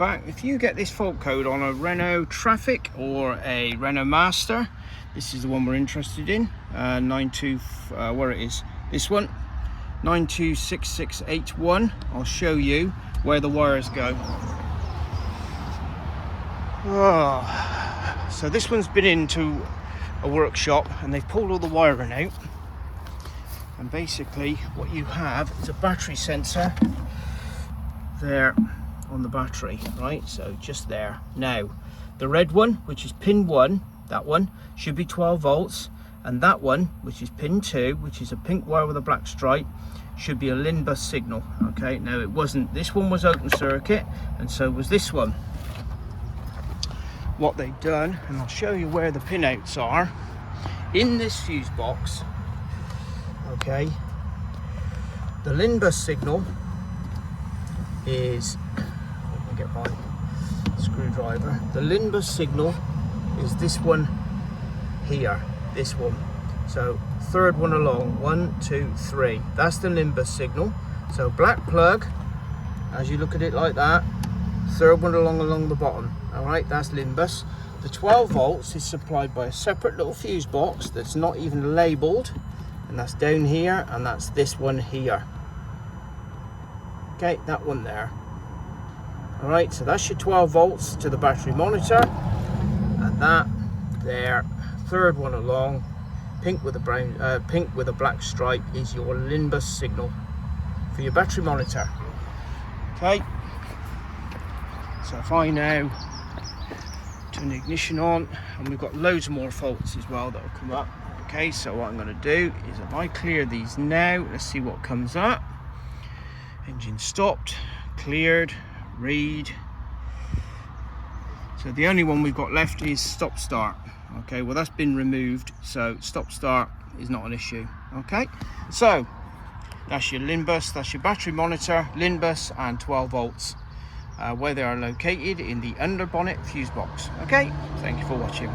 back. If you get this fault code on a Renault Traffic or a Renault Master, this is the one we're interested in. Where it is, this one, 926681. I'll show you where the wires go. So this one's been into a workshop and they've pulled all the wiring out, and basically what you have is a battery sensor there on the battery, right? So just there. Now the red one, which is pin 1, that one should be 12 volts, and that one, which is pin 2, which is a pink wire with a black stripe, should be a LIN bus signal. Okay, now it wasn't. This one was open circuit and so was this one. What they've done, and I'll show you where the pinouts are in this fuse box. Okay, the LIN bus signal is, let me get my screwdriver. The LIN bus signal is this one here, this one. So third one along, 1, 2, 3. That's the LIN bus signal. So black plug, as you look at it like that. Third one along the bottom. All right, that's LIN bus. The 12 volts is supplied by a separate little fuse box that's not even labelled, and that's down here, and that's this one here. Okay, that one there. All right, so that's your 12 volts to the battery monitor, and that there, third one along, pink with a brown, pink with a black stripe, is your LIN bus signal for your battery monitor. Okay. So if I now turn the ignition on, and we've got loads more faults as well that will come up. Okay, so what I'm going to do is if I clear these now, let's see what comes up. Engine stopped, cleared, read. So the only one we've got left is stop start. Okay, well that's been removed, so stop start is not an issue. Okay, so that's your LIN bus, that's your battery monitor, LIN bus, and 12 volts. Where they are located in the under bonnet fuse box. Okay, thank you for watching.